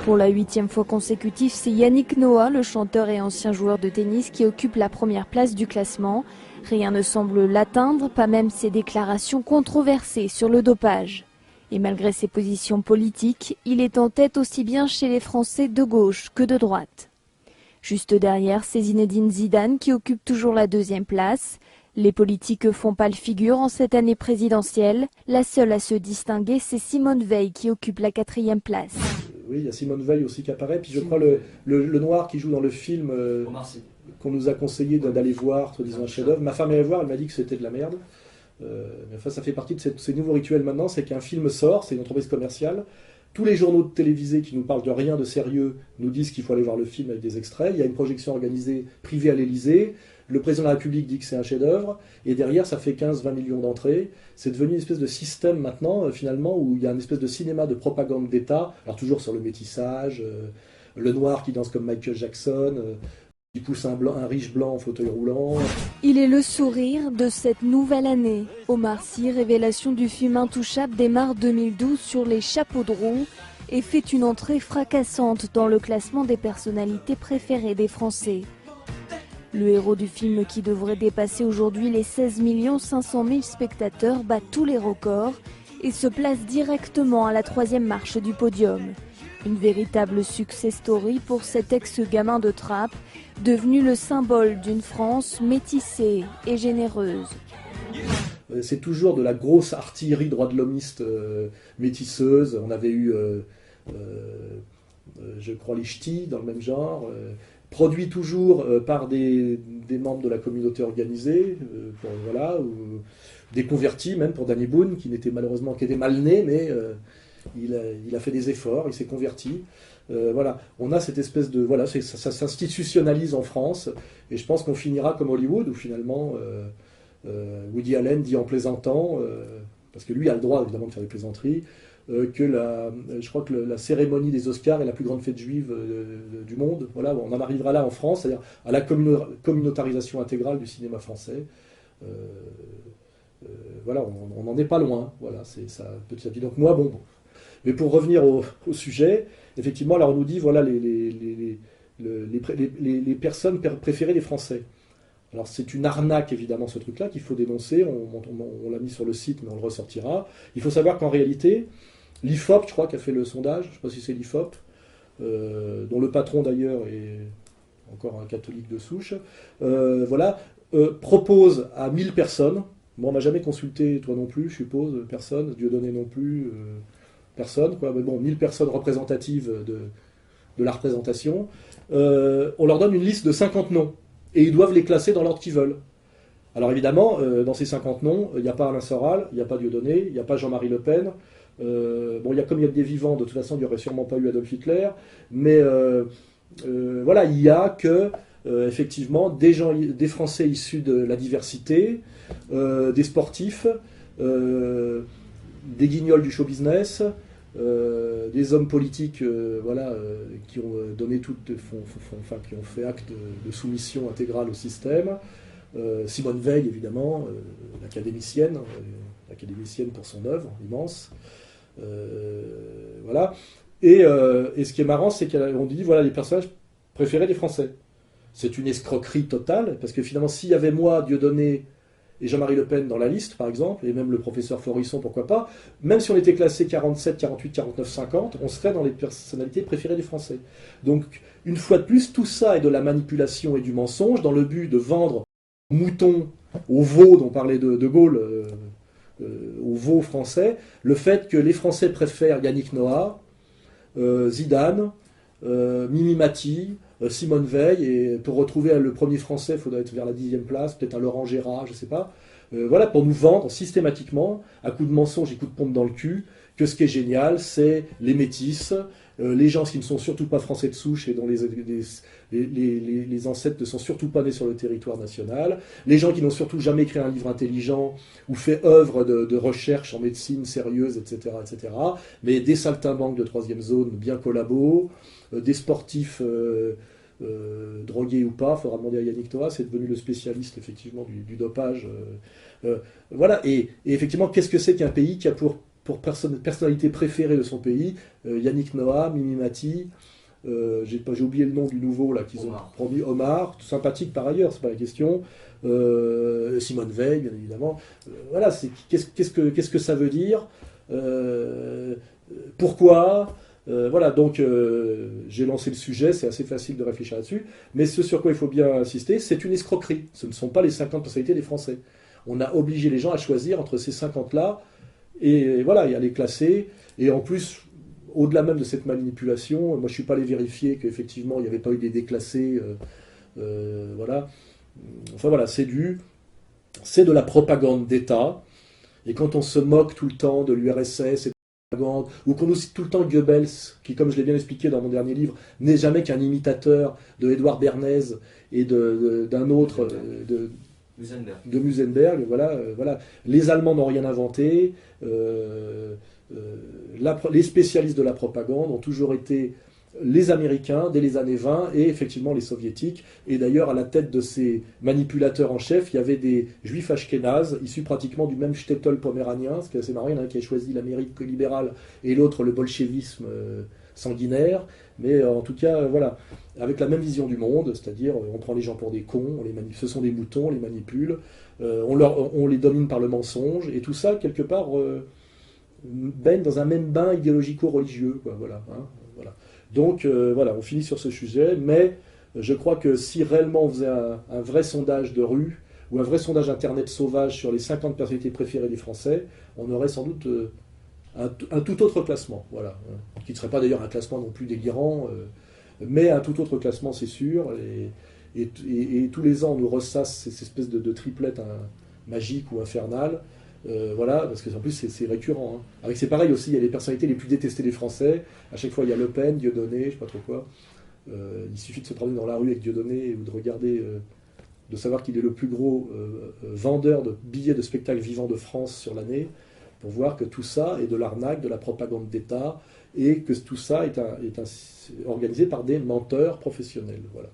Pour la 8e fois consécutive, c'est Yannick Noah, le chanteur et ancien joueur de tennis, qui occupe la première place du classement. Rien ne semble l'atteindre, pas même ses déclarations controversées sur le dopage. Et malgré ses positions politiques, il est en tête aussi bien chez les Français de gauche que de droite. Juste derrière, c'est Zinedine Zidane qui occupe toujours la 2e place. Les politiques font pâle figure en cette année présidentielle. La seule à se distinguer, c'est Simone Veil qui occupe la 4e place. Oui, il y a Simone Veil aussi qui apparaît. Puis je crois le noir qui joue dans le film qu'on nous a conseillé d'aller voir, soi-disant un chef-d'œuvre. Ma femme est allée voir, elle m'a dit que c'était de la merde. Mais enfin, ça fait partie de ces nouveaux rituels maintenant, c'est qu'un film sort, c'est une entreprise commerciale. Tous les journaux télévisés qui nous parlent de rien de sérieux nous disent qu'il faut aller voir le film avec des extraits. Il y a une projection organisée privée à l'Élysée. Le président de la République dit que c'est un chef-d'œuvre. Et derrière, ça fait 15-20 millions d'entrées. C'est devenu une espèce de système maintenant, finalement, où il y a une espèce de cinéma de propagande d'État. Alors toujours sur le métissage, le noir qui danse comme Michael Jackson, qui pousse un riche blanc en fauteuil roulant. Il est le sourire de cette nouvelle année. Omar Sy, révélation du film Intouchable, démarre 2012 sur les chapeaux de roue et fait une entrée fracassante dans le classement des personnalités préférées des Français. Le héros du film, qui devrait dépasser aujourd'hui les 16 500 000 spectateurs, bat tous les records et se place directement à la 3e marche du podium. Une véritable success story pour cet ex-gamin de Trappes, devenu le symbole d'une France métissée et généreuse. C'est toujours de la grosse artillerie droit de l'homiste métisseuse. On avait eu, je crois, les ch'tis dans le même genre. Produit toujours par des membres de la communauté organisée, voilà, ou des convertis même pour Danny Boone, qui était mal né, mais il a fait des efforts, il s'est converti. Voilà, on a cette espèce de ça s'institutionnalise en France, et je pense qu'on finira comme Hollywood, où finalement Woody Allen dit en plaisantant, parce que lui a le droit évidemment de faire des plaisanteries, je crois que la cérémonie des Oscars est la plus grande fête juive du monde. Voilà, on en arrivera là en France, c'est-à-dire à la communautarisation intégrale du cinéma français. Voilà, on n'en est pas loin. Voilà, c'est ça petit à petit. Donc moi, bon. Mais pour revenir au sujet, effectivement, là on nous dit voilà les personnes préférées des Français. Alors c'est une arnaque évidemment ce truc-là qu'il faut dénoncer. On l'a mis sur le site, mais on le ressortira. Il faut savoir qu'en réalité, l'IFOP, je crois, qui a fait le sondage, je ne sais pas si c'est l'IFOP, dont le patron d'ailleurs est encore un catholique de souche, propose à 1000 personnes, bon, on n'a jamais consulté, toi non plus, je suppose, personne, Dieudonné non plus, personne, quoi, mais bon, 1000 personnes représentatives de la représentation, on leur donne une liste de 50 noms, et ils doivent les classer dans l'ordre qu'ils veulent. Alors évidemment, dans ces 50 noms, il n'y a pas Alain Soral, il n'y a pas Dieudonné, il n'y a pas Jean-Marie Le Pen. Comme il y a des vivants, de toute façon, il n'y aurait sûrement pas eu Adolf Hitler. Mais voilà, il n'y a que, effectivement, des Français issus de la diversité, des sportifs, des guignols du show business, des hommes politiques qui ont donné qui ont fait acte de soumission intégrale au système. Simone Veil, évidemment, l'académicienne pour son œuvre immense. Voilà. Et ce qui est marrant, c'est qu'on dit voilà les personnages préférés des Français. C'est une escroquerie totale, parce que finalement, s'il y avait moi, Dieudonné et Jean-Marie Le Pen dans la liste, par exemple, et même le professeur Florisson, pourquoi pas, même si on était classé 47, 48, 49, 50, on serait dans les personnalités préférées des Français. Donc, une fois de plus, tout ça est de la manipulation et du mensonge, dans le but de vendre aux moutons, aux veaux dont parlait de Gaulle, aux veaux français, le fait que les Français préfèrent Yannick Noah, Zidane, Mimi Mati, Simone Veil, et pour retrouver le premier Français, il faudrait être vers la 10e place, peut-être un Laurent Gérard, je ne sais pas. Voilà, pour nous vendre systématiquement, à coups de mensonges et coups de pompe dans le cul, que ce qui est génial, c'est les métis, les gens qui ne sont surtout pas français de souche et dont les ancêtres ne sont surtout pas nés sur le territoire national, les gens qui n'ont surtout jamais écrit un livre intelligent ou fait œuvre de recherche en médecine sérieuse, etc., etc., mais des saltimbanques de 3e zone bien collabos, des sportifs drogués ou pas, il faudra demander à Yannick Noah, c'est devenu le spécialiste effectivement du dopage. Voilà, et effectivement, qu'est-ce que c'est qu'un pays qui a pour pour personnalité préférée de son pays, Yannick Noah, Mimi Mati, j'ai oublié le nom du nouveau là qu'ils ont promis, Omar, sympathique par ailleurs, c'est pas la question, Simone Veil, bien évidemment. Voilà, qu'est-ce que ça veut dire, pourquoi, voilà, donc j'ai lancé le sujet, c'est assez facile de réfléchir là-dessus, mais ce sur quoi il faut bien insister, c'est une escroquerie. Ce ne sont pas les 50 personnalités des Français. On a obligé les gens à choisir entre ces 50-là, et voilà, et à les classer, et en plus, au-delà même de cette manipulation, moi je ne suis pas allé vérifier qu'effectivement il n'y avait pas eu des déclassés, voilà. Enfin voilà, c'est de la propagande d'État, et quand on se moque tout le temps de l'URSS, ou qu'on nous cite tout le temps Goebbels, qui, comme je l'ai bien expliqué dans mon dernier livre, n'est jamais qu'un imitateur de Édouard Bernays et d'un autre, de Musenberg. Voilà, voilà. Les Allemands n'ont rien inventé. Les spécialistes de la propagande ont toujours été les Américains dès les années 20 et effectivement les Soviétiques. Et d'ailleurs, à la tête de ces manipulateurs en chef, il y avait des juifs ashkénazes, issus pratiquement du même shtetl poméranien, ce qui est assez marrant. Il y en a un qui a choisi l'Amérique libérale et l'autre le bolchevisme sanguinaire. Mais en tout cas, voilà, avec la même vision du monde, c'est-à-dire on prend les gens pour des cons, ce sont des moutons, on les manipule, on les domine par le mensonge, et tout ça, quelque part, baigne dans un même bain idéologico-religieux, quoi, voilà, hein, voilà. Donc voilà, on finit sur ce sujet, mais je crois que si réellement on faisait un vrai sondage de rue, ou un vrai sondage internet sauvage sur les 50 personnalités préférées des Français, on aurait sans doute un tout autre classement, voilà, qui ne serait pas d'ailleurs un classement non plus délirant, mais un tout autre classement, c'est sûr, et tous les ans on nous ressasse ces espèces de triplettes magiques ou infernales. Voilà, parce que en plus c'est récurrent. Hein. C'est pareil aussi, il y a les personnalités les plus détestées des Français. À chaque fois, il y a Le Pen, Dieudonné, je sais pas trop quoi. Il suffit de se promener dans la rue avec Dieudonné ou de regarder, de savoir qu'il est le plus gros vendeur de billets de spectacles vivants de France sur l'année, pour voir que tout ça est de l'arnaque, de la propagande d'État, et que tout ça est organisé par des menteurs professionnels. Voilà.